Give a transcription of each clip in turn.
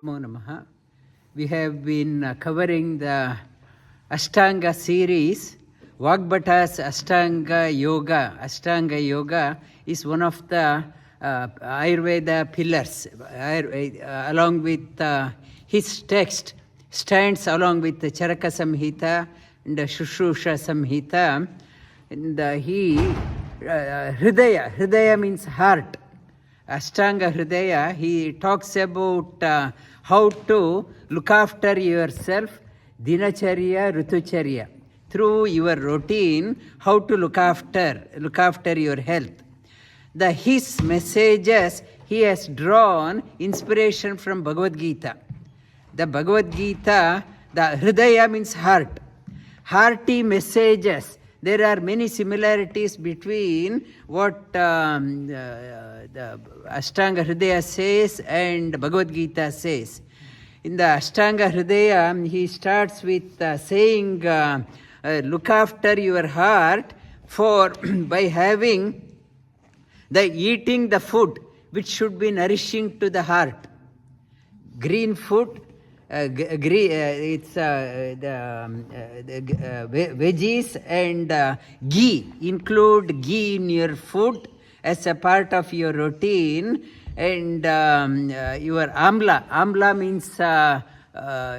Namo Namaha. We have been covering the Ashtanga series. Vagbhata's Ashtanga Yoga. Ashtanga Yoga is one of the Ayurveda pillars, along with his text, stands along with the Charaka Samhita and the Shushrusha Samhita. And Hridaya means heart. Ashtanga Hridaya, he talks about how to look after yourself, dinacharya, ritucharya, through your routine, how to look after your health. His messages, he has drawn inspiration from Bhagavad Gita. The Bhagavad Gita, the Hridaya means heart. Hearty messages. There are many similarities between what the Ashtanga Hridaya says and Bhagavad Gita says. In the Ashtanga Hridaya, he starts with saying, look after your heart by eating the food which should be nourishing to the heart. Green food, it's veggies and ghee. Include ghee in your food as a part of your routine. And your amla. Amla means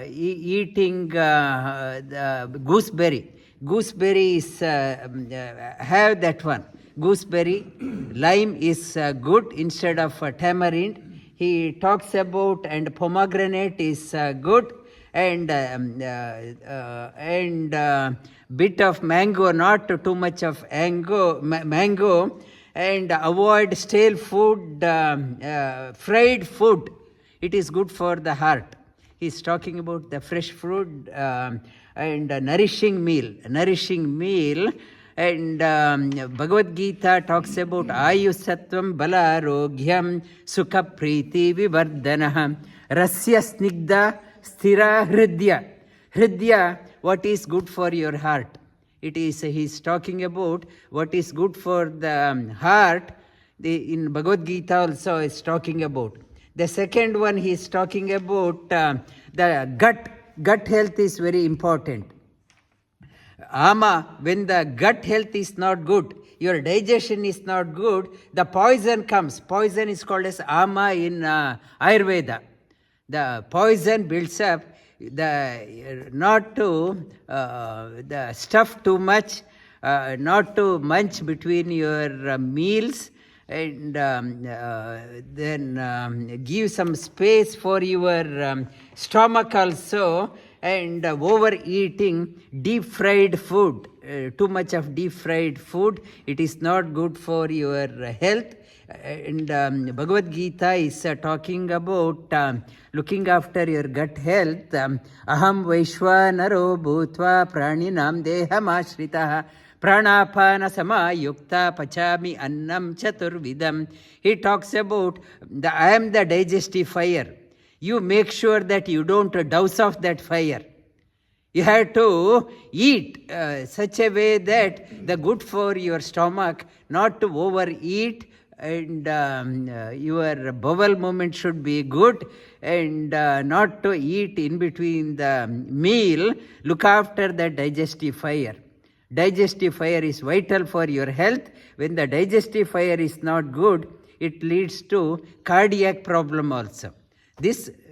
eating the gooseberry. Gooseberry is, have that one. Gooseberry. Lime is good instead of tamarind. He talks about, and pomegranate is good, and bit of mango, not too much of mango, and avoid stale food, fried food. It is good for the heart. He is talking about the fresh food and nourishing meal. And Bhagavad Gita talks about Ayusattvam Balarogyam Sukha Priti Vivardhanah Rasya Snigdha Sthira Hridya. Hridya, what is good for your heart. He is talking about what is good for the heart. In Bhagavad Gita also is talking about. The second one he is talking about the gut. Gut health is very important. When the gut health is not good, your digestion is not good, the poison comes. Poison is called as ama in Ayurveda. The poison builds up, not to the stuff too much, not to munch between your meals, and then give some space for your stomach also. And overeating deep fried food, too much of deep fried food, it is not good for your health. And Bhagavad Gita is talking about looking after your gut health. Aham Vaishwanaro Bhutva Praninam Deham Ashritaha Pranapana Samayukta Pachami Annam Chaturvidam. He talks about I am the digestive fire. You make sure that you don't douse off that fire. You have to eat such a way that the good for your stomach, not to overeat, and your bowel movement should be good, and not to eat in between the meal. Look after the digestive fire. Digestive fire is vital for your health. When the digestive fire is not good, it leads to cardiac problem also.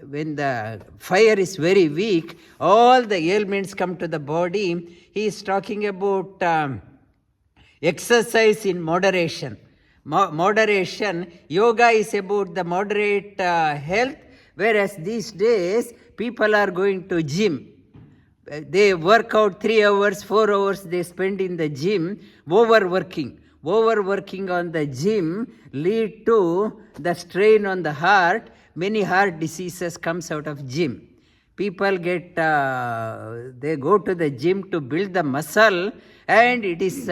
When the fire is very weak, all the ailments come to the body. He is talking about exercise in moderation. Moderation, yoga is about the moderate health, whereas these days people are going to gym. They work out 3 hours, 4 hours they spend in the gym, overworking on the gym lead to the strain on the heart. Many heart diseases comes out of gym. People they go to the gym to build the muscle, and it is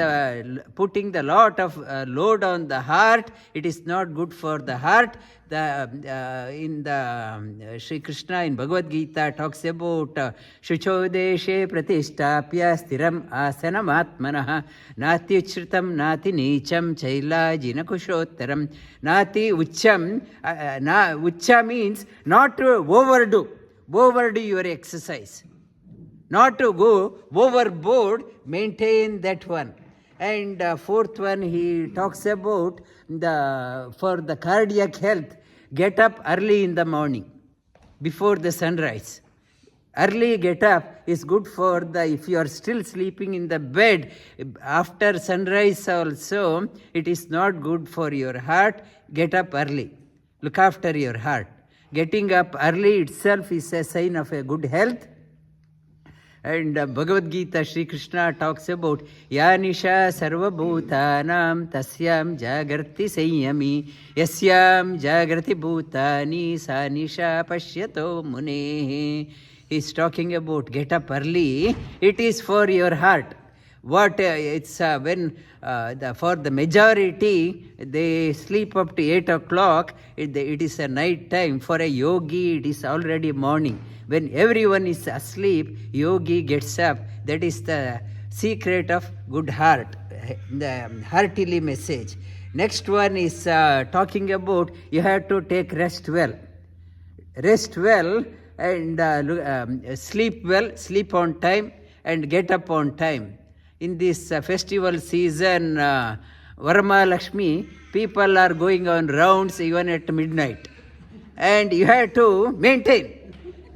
putting the lot of load on the heart. It is not good for the heart. In the Sri Krishna in Bhagavad Gita talks about Shuchodeshe Pratistapya Stiram Asanam Atmanah Nati Uchritam Nati Nicham Chaila Jinakushottaram Nati Ucham. Ucha means not to overdo your exercise, not to go overboard, maintain that one. And fourth one, he talks about for the cardiac health, get up early in the morning before the sunrise. Early get up is good for if you are still sleeping in the bed after sunrise also, it is not good for your heart. Get up early. Look after your heart. Getting up early itself is a sign of a good health. And Bhagavad Gita, Sri Krishna talks about Yanisha Sarvabhutanam Tasyam Jagrati Sanyami Yasyam Jagrati Bhutani Sanisha Pashyato Mune. He's talking about get up early. It is for your heart. It's when for the majority they sleep up to 8 o'clock. It is a night time. For a yogi, it is already morning. When everyone is asleep, yogi gets up. That is the secret of good heart, the heartily message. Next one is talking about you have to take rest well. Rest well and sleep well, sleep on time and get up on time. In this festival season, Varamahalakshmi, people are going on rounds even at midnight. And you have to maintain.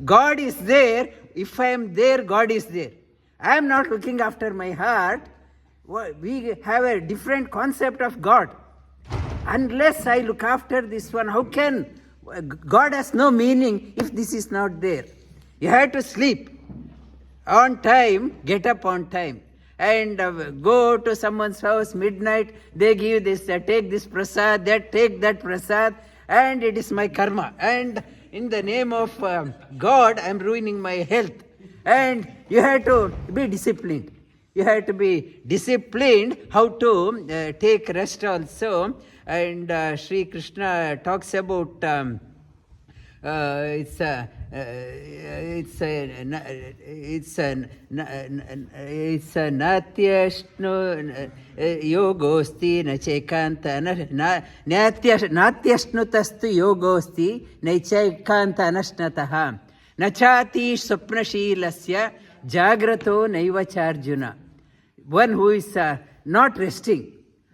God is there. If I am there, God is there. I am not looking after my heart. We have a different concept of God. Unless I look after this one, how can God has no meaning if this is not there. You have to sleep on time, get up on time. And go to someone's house midnight, they give this, take this prasad, take that prasad, and it is my karma. And in the name of God, I am ruining my health. And you have to be disciplined. You have to be disciplined how to take rest also. And Sri Krishna talks about it's natyashnu yogosti nachekanta natyashnutastu yogosti naichaikanta anashnataha nachati swapnashilasya jagrato naivacharjuna. One who is not resting,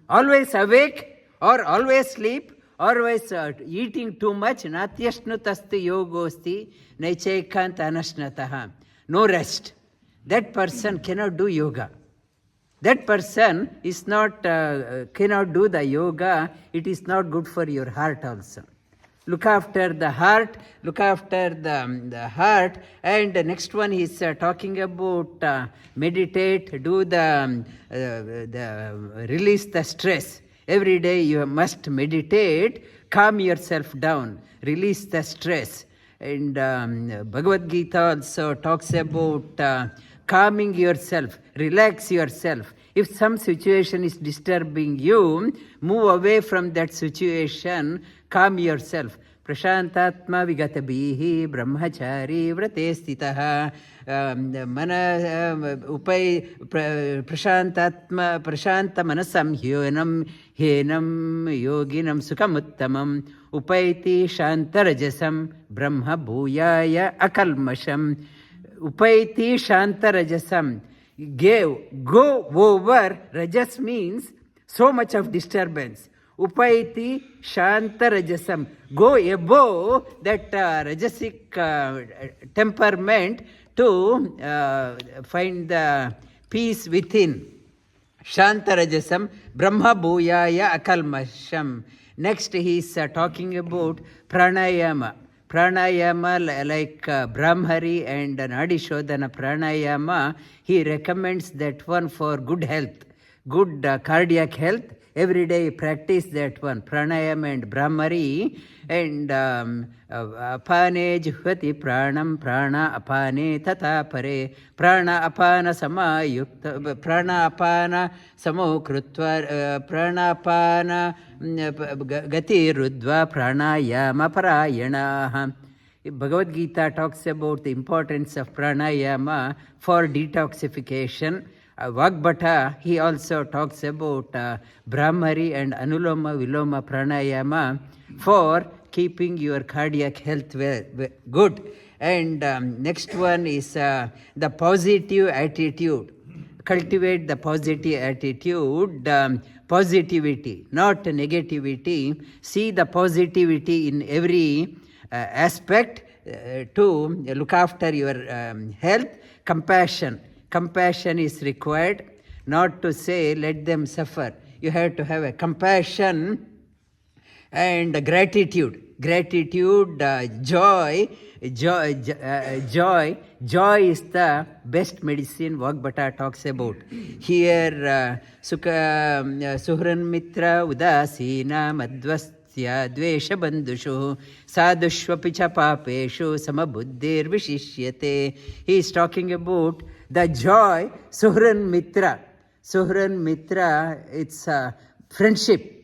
always awake or always sleep, always eating too much, natyashnutasti yogosti naichaikanta anashnataha. No rest. That person cannot do yoga. That person is not cannot do the yoga. It is not good for your heart also. Look after the heart, look after the heart. And the next one is talking about meditate, do the release the stress. Every day you must meditate, calm yourself down, release the stress. And Bhagavad Gita also talks about calming yourself, relax yourself. If some situation is disturbing you, move away from that situation, calm yourself. Prashantatma vigatabihi brahmachari vrate stitaha mana upai prashanta manasam hyenam yoginam sukhamuttamam upaiti shantarajasam brahma bhuyaya akalmasham upaiti shantarajasam. Go over. Rajas means so much of disturbance. Upaiti shantarajasam. Go above that rajasic temperament to find the peace within. Shantarajasam brahma bhuyaya akalmasham. Next he is talking about pranayama. Pranayama like Brahmari and Nadi Shodhana pranayama, he recommends that one for good health, good cardiac health. Every day practice that one, pranayam and brahmari, and apane juhvati pranam, prana apane tata pare, prana apana samayukta, prana apana samo krutva, prana apana gati rudva pranayama parayana. Bhagavad Gita talks about the importance of pranayama for detoxification. Vagbhata, he also talks about Brahmari and Anuloma Viloma Pranayama for keeping your cardiac health good. And next one is the positive attitude. Cultivate the positive attitude, positivity, not negativity. See the positivity in every aspect to look after your health. Compassion is required, not to say let them suffer. You have to have a compassion and gratitude. Joy is the best medicine Vagbhata talks about. Here, Suhran Mitra Udasina Madvastya Dvesha Bandushu Sadushvapi cha Papeshu Samabuddhir Vishishyate. He is talking about the joy, Suhran Mitra. Suhran Mitra, it's friendship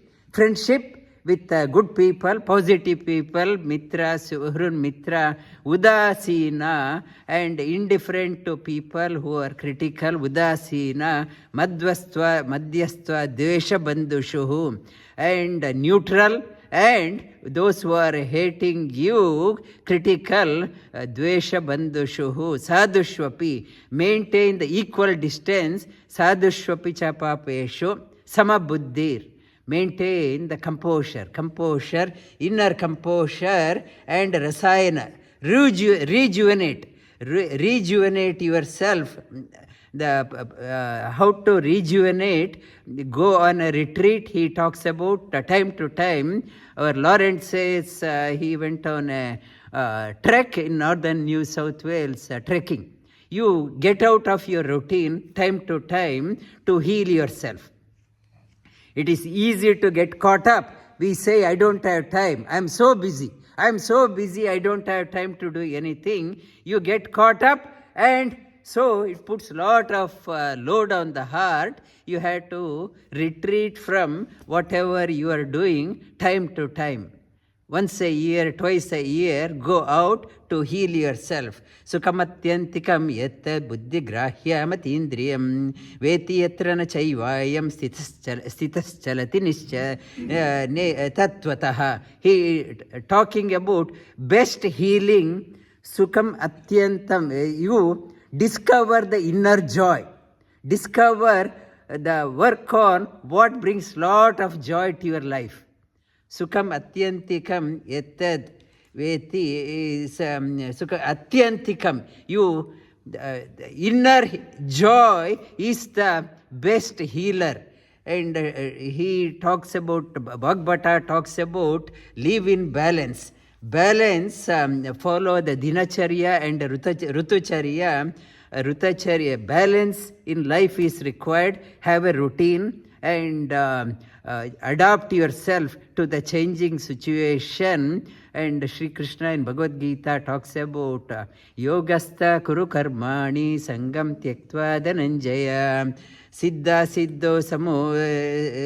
with good people, positive people, Mitra, Suhrun Mitra, Udasina, and indifferent to people who are critical, Udasina, Madhyastva, Dvesha Bandushuhu, and neutral, and those who are hating you, critical, Dvesha Bandushuhu, Sadushvapi, maintain the equal distance, Sadushvapi Chapapeshu, Samabuddhir. Maintain the composure, inner composure, and rasayana. Rejuvenate yourself. How to rejuvenate? Go on a retreat. He talks about time to time. Our Lawrence says he went on a trek in northern New South Wales, trekking. You get out of your routine time to time to heal yourself. It is easy to get caught up. We say, I don't have time. I'm so busy. I don't have time to do anything. You get caught up, and so it puts a lot of load on the heart. You have to retreat from whatever you are doing time to time. Once a year, twice a year, go out to heal yourself. Sukamatyantikam yetta buddhi grahya matindriyam veti yatra na chaivayam stitaschalati nischa tattvataha. He talking about best healing, sukam atyantam. You discover the inner joy. Discover the work on what brings lot of joy to your life. Sukham atyantikam yetad veti is sukha atyantikam. You inner joy is the best healer. And he talks about, Bhagavata talks about live in balance. Follow the dinacharya and rutucharya. Balance in life is required. Have a routine and adapt yourself to the changing situation. And Sri Krishna in Bhagavad Gita talks about yogastha kuru karmani sangam tyaktva dhananjaya siddha siddho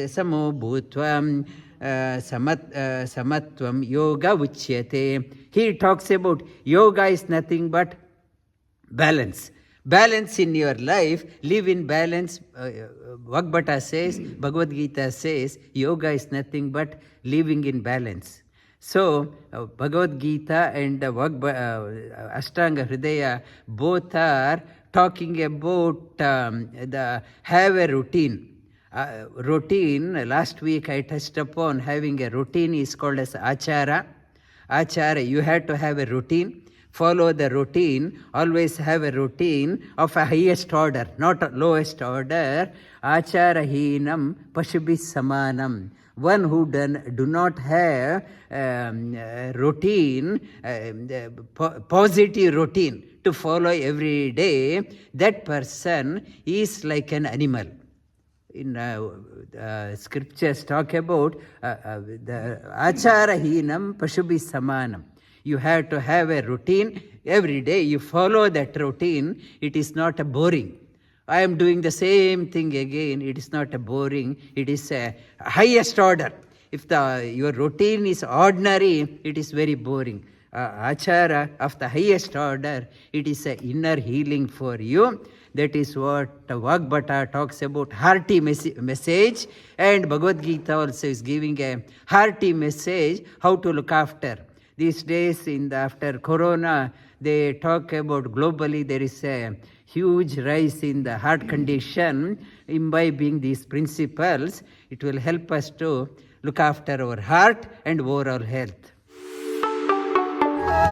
samo bhutvam samatvam yoga uchyate. He talks about yoga is nothing but balance. Balance in your life, live in balance. Vagbhata says, Bhagavad Gita says, yoga is nothing but living in balance. So, Bhagavad Gita and Ashtanga Hridaya both are talking about have a routine. Last week I touched upon having a routine is called as achara. You have to have a routine. Follow the routine. Always have a routine of a highest order, not a lowest order. Acharahinam pashubhi samanam. One who do not have routine, positive routine to follow every day, that person is like an animal. in scriptures talk about the achara hinam pashubi samanam. You have to have a routine every day. You follow that routine. It is not a boring. I am doing the same thing again. It is not a boring. It is a highest order. If your routine is ordinary, it is very boring. Achara of the highest order, it is an inner healing for you. That is what Vagbhata talks about, hearty message, and Bhagavad Gita also is giving a hearty message how to look after. These days, after Corona, they talk about globally there is a huge rise in the heart condition. Imbibing these principles, it will help us to look after our heart and overall health.